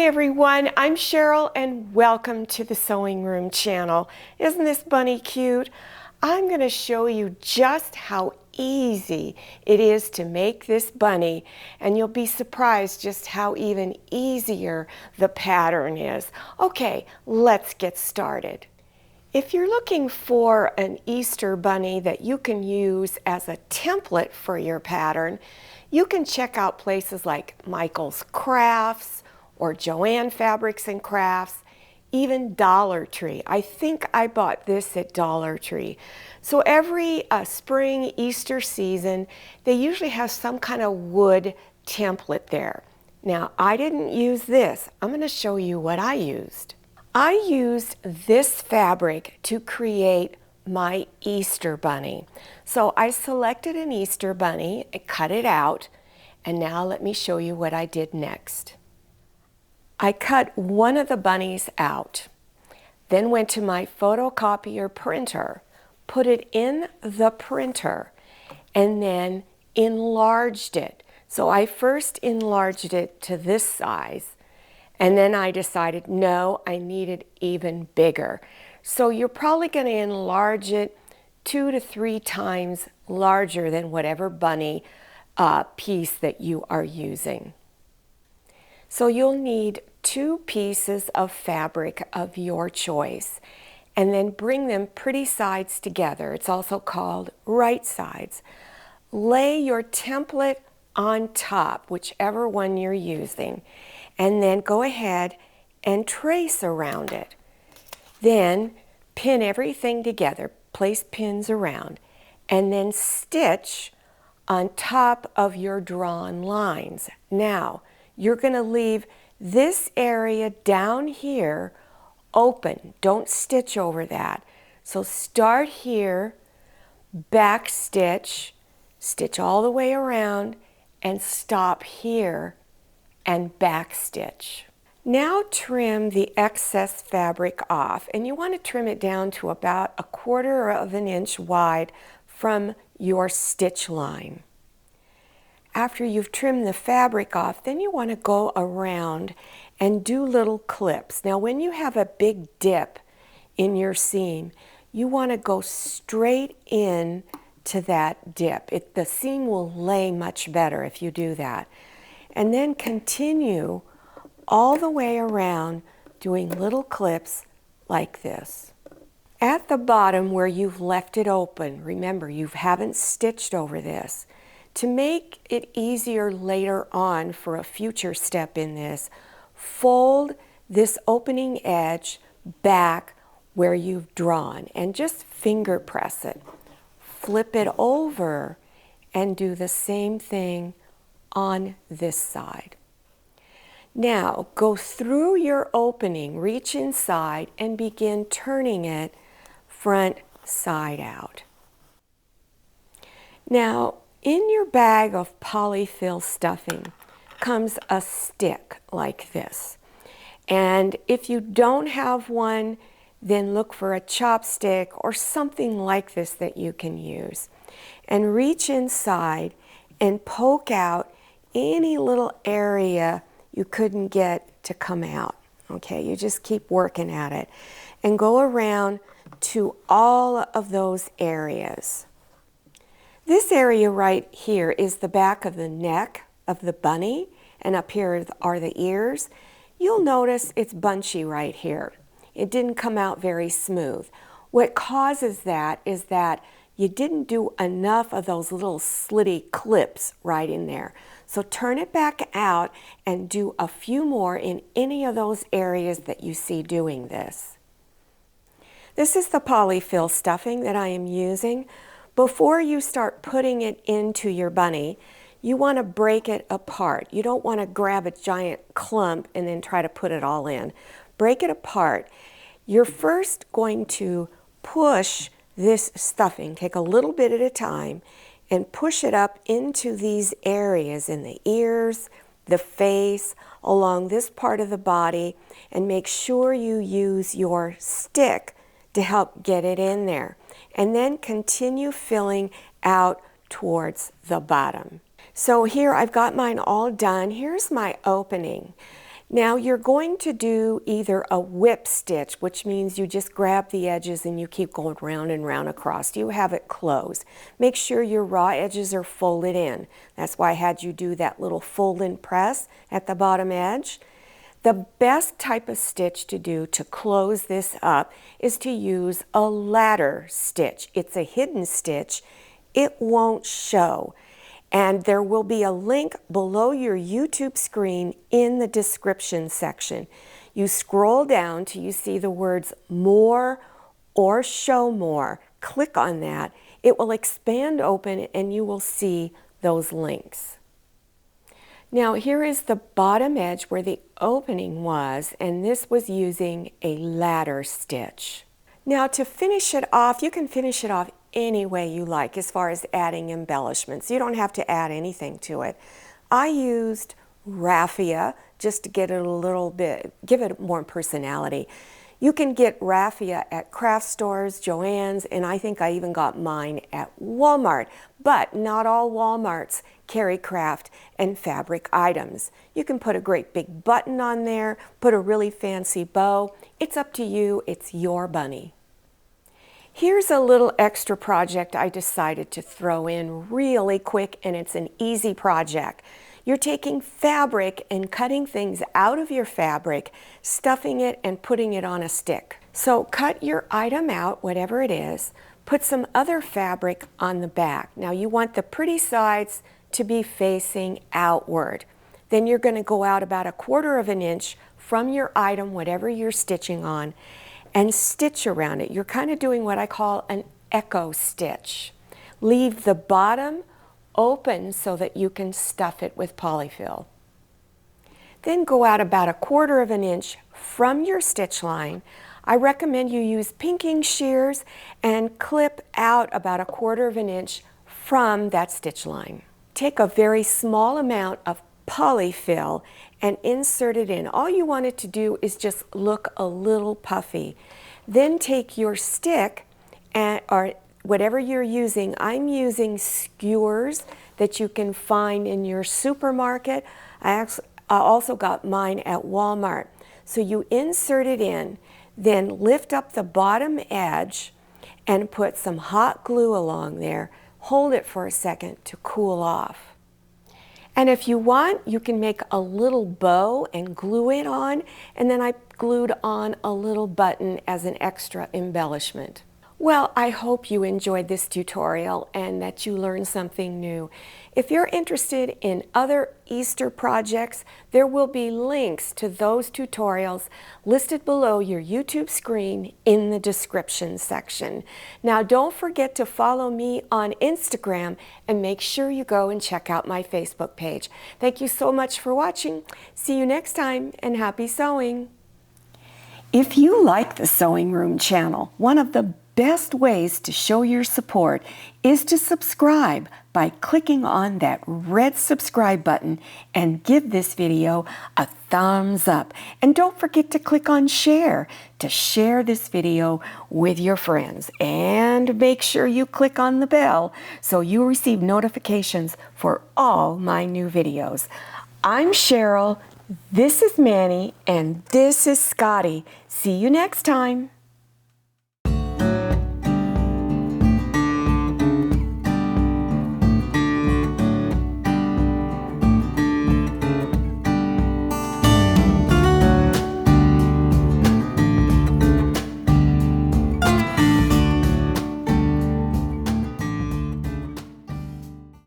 everyone, I'm Cheryl and welcome to the Sewing Room channel. Isn't this bunny cute? I'm going to show you just how easy it is to make this bunny, and you'll be surprised just how even easier the pattern is. Okay, let's get started. If you're looking for an Easter bunny that you can use as a template for your pattern, you can check out places like Michael's Crafts or Joann Fabrics and Crafts, even Dollar Tree. I think I bought this at Dollar Tree. So every spring, Easter season, they usually have some kind of wood template there. Now, I didn't use this. I'm going to show you what I used. I used this fabric to create my Easter bunny. So I selected an Easter bunny, I cut it out, and now let me show you what I did next. I cut one of the bunnies out, then went to my photocopier printer, put it in the printer, and then enlarged it. So I first enlarged it to this size, and then I decided, no, I need it even bigger. So you're probably going to enlarge it 2 to 3 times larger than whatever bunny piece that you are using. So you'll need 2 pieces of fabric of your choice, and then bring them pretty sides together. It's also called right sides. Lay your template on top, whichever one you're using, and then go ahead and trace around it. Then pin everything together, place pins around, and then stitch on top of your drawn lines. Now, you're going to leave this area down here open. Don't stitch over that. So start here, back stitch, stitch all the way around, and stop here and back stitch. Now trim the excess fabric off, and you want to trim it down to about 1/4 of an inch wide from your stitch line. After you've trimmed the fabric off, then you want to go around and do little clips. Now when you have a big dip in your seam, you want to go straight in to that dip. The seam will lay much better if you do that. And then continue all the way around doing little clips like this. At the bottom where you've left it open, remember you haven't stitched over this. To make it easier later on for a future step in this, fold this opening edge back where you've drawn and just finger press it. Flip it over and do the same thing on this side. Now go through your opening, reach inside, and begin turning it front side out. Now in your bag of polyfill stuffing comes a stick like this. And if you don't have one, then look for a chopstick or something like this that you can use. And reach inside and poke out any little area you couldn't get to come out. Okay, you just keep working at it. And go around to all of those areas. This area right here is the back of the neck of the bunny, and up here are the ears. You'll notice it's bunchy right here. It didn't come out very smooth. What causes that is that you didn't do enough of those little slitty clips right in there. So turn it back out and do a few more in any of those areas that you see doing this. This is the polyfill stuffing that I am using. Before you start putting it into your bunny, you want to break it apart. You don't want to grab a giant clump and then try to put it all in. Break it apart. You're first going to push this stuffing, take a little bit at a time, and push it up into these areas in the ears, the face, along this part of the body, and make sure you use your stick to help get it in there. And then continue filling out towards the bottom. So here I've got mine all done. Here's my opening. Now you're going to do either a whip stitch, which means you just grab the edges and you keep going round and round across. You have it closed. Make sure your raw edges are folded in. That's why I had you do that little fold and press at the bottom edge. The best type of stitch to do to close this up is to use a ladder stitch. It's a hidden stitch. It won't show. And there will be a link below your YouTube screen in the description section. You scroll down till you see the words more or show more. Click on that. It will expand open and you will see those links. Now here is the bottom edge where the opening was, and this was using a ladder stitch. Now to finish it off, you can finish it off any way you like as far as adding embellishments. You don't have to add anything to it. I used raffia just to get it a little bit, give it more personality. You can get raffia at craft stores, Joann's, and I think I even got mine at Walmart. But not all Walmarts carry craft and fabric items. You can put a great big button on there, put a really fancy bow. It's up to you. It's your bunny. Here's a little extra project I decided to throw in really quick, and it's an easy project. You're taking fabric and cutting things out of your fabric, stuffing it and putting it on a stick. So cut your item out, whatever it is, put some other fabric on the back. Now you want the pretty sides to be facing outward. Then you're going to go out about 1/4 of an inch from your item, whatever you're stitching on, and stitch around it. You're kind of doing what I call an echo stitch. Leave the bottom open so that you can stuff it with polyfill. Then go out about 1/4 of an inch from your stitch line. I recommend you use pinking shears and clip out about 1/4 of an inch from that stitch line. Take a very small amount of polyfill and insert it in. All you want it to do is just look a little puffy. Then take your stick or whatever you're using. I'm using skewers that you can find in your supermarket. I also got mine at Walmart. So you insert it in, then lift up the bottom edge and put some hot glue along there. Hold it for a second to cool off. And if you want, you can make a little bow and glue it on, and then I glued on a little button as an extra embellishment. Well, I hope you enjoyed this tutorial and that you learned something new. If you're interested in other Easter projects, there will be links to those tutorials listed below your YouTube screen in the description section. Now, don't forget to follow me on Instagram and make sure you go and check out my Facebook page. Thank you so much for watching. See you next time, and happy sewing. If you like the Sewing Room channel, one of the best ways to show your support is to subscribe by clicking on that red subscribe button and give this video a thumbs up. And don't forget to click on share to share this video with your friends. And make sure you click on the bell so you receive notifications for all my new videos. I'm Cheryl, this is Manny, and this is Scotty. See you next time.